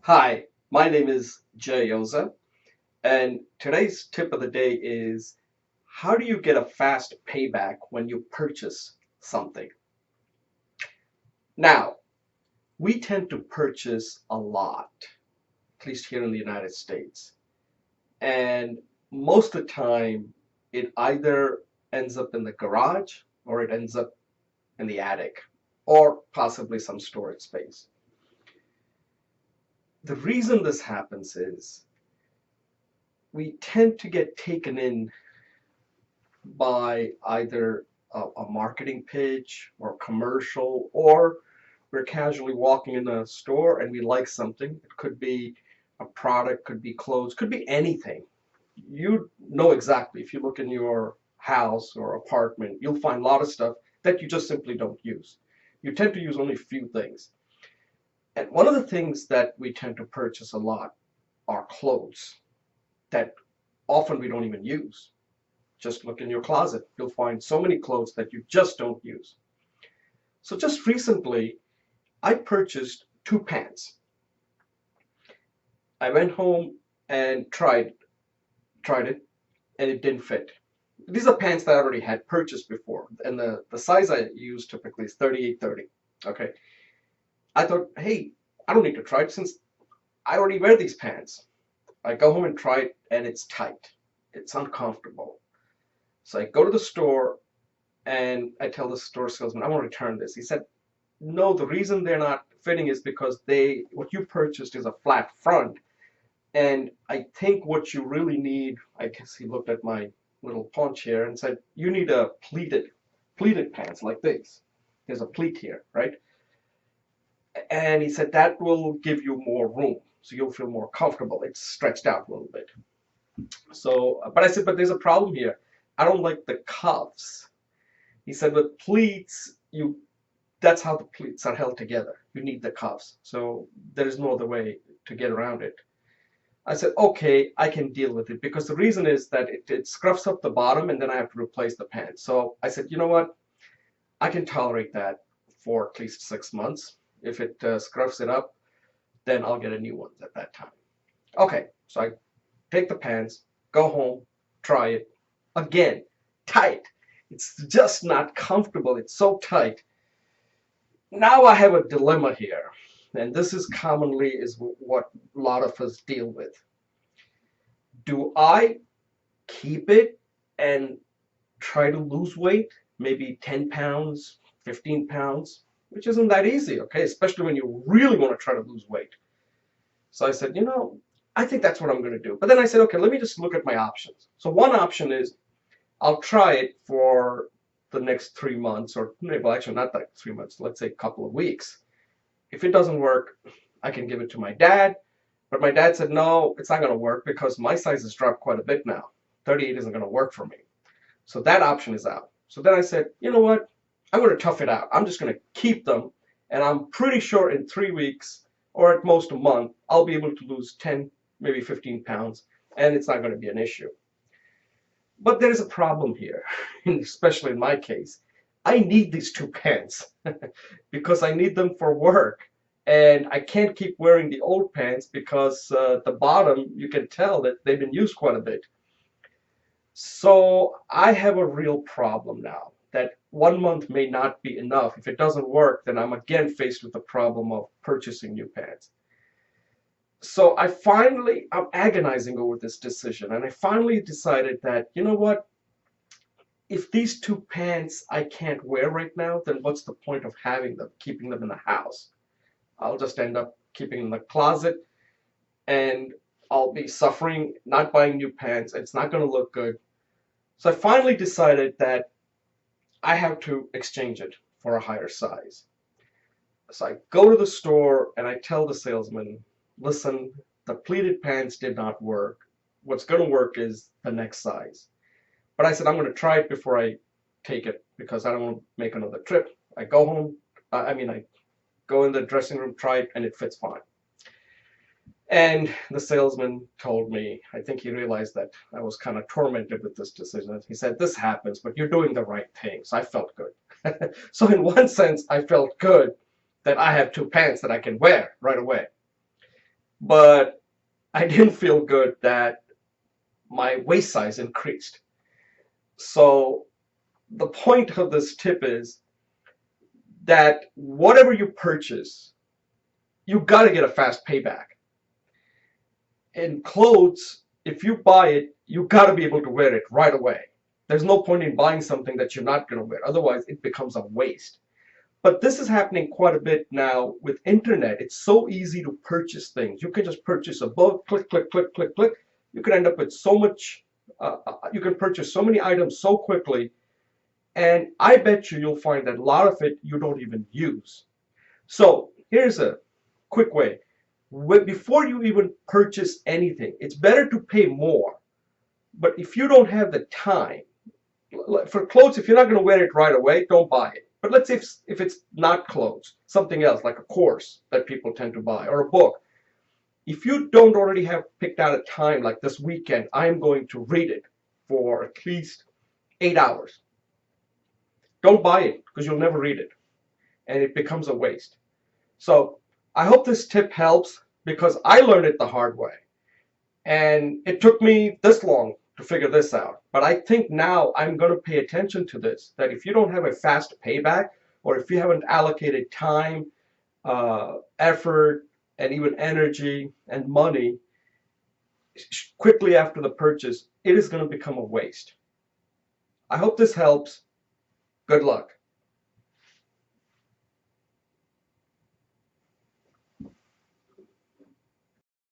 Hi, my name is Jay Oza, and today's tip of the day is how do you get a fast payback when you purchase something? Now, we tend to purchase a lot, at least here in the United States, and most of the time it either ends up in the garage or it ends up in the attic or possibly some storage space. The reason this happens is we tend to get taken in by either a marketing pitch or commercial, or we're casually walking in a store and we like something. It could be a product, could be clothes, could be anything. You know exactly. If you look in your house or apartment, you'll find a lot of stuff that you just simply don't use. You tend to use only a few things. And one of the things that we tend to purchase a lot are clothes that often we don't even use. Just look in your closet. You'll find so many clothes that you just don't use. So just recently, I purchased two pants. I went home and tried it, and it didn't fit. These are pants that I already had purchased before, and the size I use typically is 38-30. Okay. I thought, hey, I don't need to try it since I already wear these pants. I go home and try it, and it's tight. It's uncomfortable. So I go to the store and I tell the store salesman, I want to return this. He said, no, the reason they're not fitting is because what you purchased is a flat front. And I think what you really need, I guess he looked at my little paunch here and said, you need a pleated pants like this. There's a pleat here, right? And he said that will give you more room. So you'll feel more comfortable. It's stretched out a little bit. So, but I said, but there's a problem here. I don't like the cuffs. He said, with pleats, that's how the pleats are held together. You need the cuffs. So there is no other way to get around it. I said, okay, I can deal with it because the reason is that it scruffs up the bottom and then I have to replace the pants. So I said, you know what? I can tolerate that for at least 6 months. If it scruffs it up, then I'll get a new one at that time. Okay, so I take the pants, go home, try it. Again, tight. It's just not comfortable. It's so tight. Now I have a dilemma here, and this is commonly is what a lot of us deal with. Do I keep it and try to lose weight, maybe 10 pounds, 15 pounds, which isn't that easy, okay, especially when you really want to try to lose weight. So I said, I think that's what I'm going to do. But then I said, okay, let me just look at my options. So one option is I'll try it for the next 3 months, or well, actually not like 3 months, let's say a couple of weeks. If it doesn't work, I can give it to my dad. But my dad said, no, it's not going to work because my size has dropped quite a bit now. 38 isn't going to work for me. So that option is out. So then I said, you know what? I'm going to tough it out. I'm just going to keep them. And I'm pretty sure in 3 weeks or at most a month, I'll be able to lose 10, maybe 15 pounds. And it's not going to be an issue. But there's a problem here, especially in my case. I need these two pants because I need them for work. And I can't keep wearing the old pants because the bottom, you can tell that they've been used quite a bit. So I have a real problem now that 1 month may not be enough. If it doesn't work, then I'm again faced with the problem of purchasing new pants. So I'm agonizing over this decision, and I finally decided that, you know what? If these two pants I can't wear right now, then what's the point of having them, keeping them in the house? I'll just end up keeping them in the closet, and I'll be suffering, not buying new pants. It's not going to look good. So I finally decided that I have to exchange it for a higher size. So I go to the store and I tell the salesman, listen, the pleated pants did not work. What's going to work is the next size. But I said, I'm going to try it before I take it because I don't want to make another trip. I go home, I go in the dressing room, try it, and it fits fine. And the salesman told me, I think he realized that I was kind of tormented with this decision. He said, this happens, but you're doing the right thing. So I felt good. So in one sense, I felt good that I have two pants that I can wear right away. but I didn't feel good that my waist size increased. So the point of this tip is that whatever you purchase, you got to get a fast payback. In clothes, if you buy it, you got to be able to wear it right away. There's no point in buying something that you're not going to wear. Otherwise, it becomes a waste. But this is happening quite a bit now with internet. It's so easy to purchase things. You can just purchase a book, click, click, click, click, click. You can end up with so much, you can purchase so many items so quickly. And I bet you'll find that a lot of it you don't even use. So here's a quick way. Before you even purchase anything, it's better to pay more. But if you don't have the time, for clothes, if you're not going to wear it right away, don't buy it. But let's say if it's not clothes, something else like a course that people tend to buy or a book. If you don't already have picked out a time like this weekend, I'm going to read it for at least 8 hours. Don't buy it because you'll never read it and it becomes a waste. So I hope this tip helps because I learned it the hard way. And it took me this long to figure this out. But I think now I'm going to pay attention to this, that if you don't have a fast payback, or if you haven't allocated time, effort, and even energy and money quickly after the purchase, it is going to become a waste. I hope this helps. Good luck.